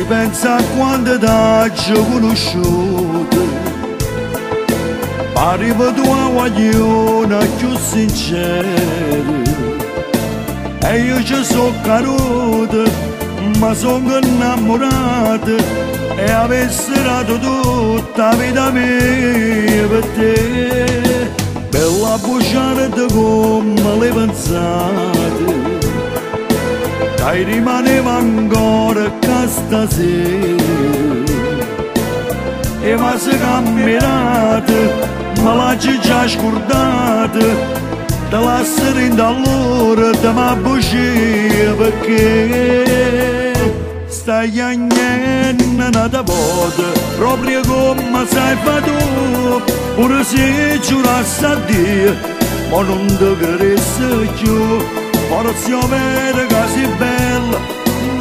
pensa a quando t'ho conosciuto, pare per tua guagliona più sincera, e io ci sono caduto, ma sono innamorato, e avessi dato tutta la vita mia per te. Bella bugiarda come le pensate, che rimaneva ancora che stasera, e ma se camminate, ma l'ha già scordata, te la serenda allora te ma bugia perché stai agnendo nata volta, proprio come sai fa tu, pure se giurassi a Dio, ma non ti credessi più, forse io vedo che sei bella,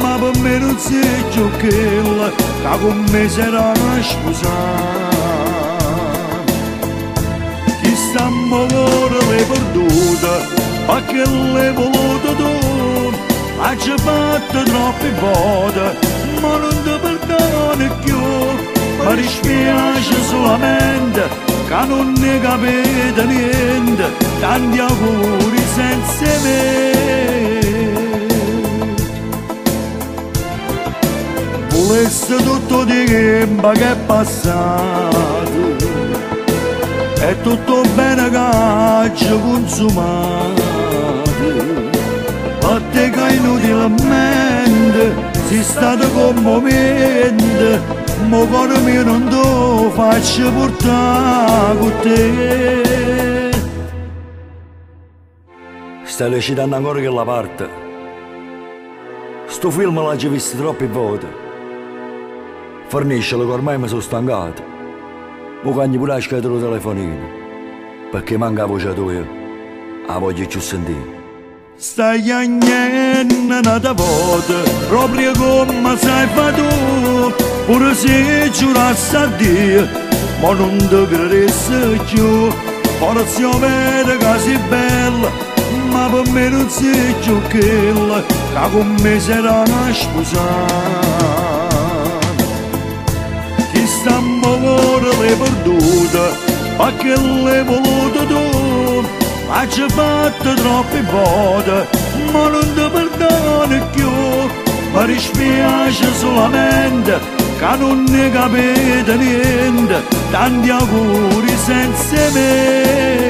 ma per me non sei più quella, che con me sarà sposata. Chissà amore l'hai perduta, perché l'hai voluto tu, hai fatto troppe volte, ma non ti perdono più, mi dispiace solamente che non ne capite niente, tanti auguri senza me. Volessi tutto di tempo che è passato, è tutto bene che oggi consumato, a te che inutilmente sei stato commovente, ma cuore mio non ti faccio portare con te. Stai recitando ancora quella parte? Sto film l'ho già visto troppe volte. Forniscelo che ormai mi sono stancato. Mo cagni pure a scatolo telefonino, perché manca la voce tua, la voglio più sentire. Stai agnendo nata volta, proprio come sai fa tu, pure se giurassi a Dio, ma non ti credessi più, forse io vedo che sei bella, ma per me non sei più quella, che con me sarà sposata. Chissà amore l'hai perduta, perché l'hai voluto tu, hai fatto troppe volte, ma non ti perdono più, mi dispiace solamente che non ne capite niente, tanti auguri senza me.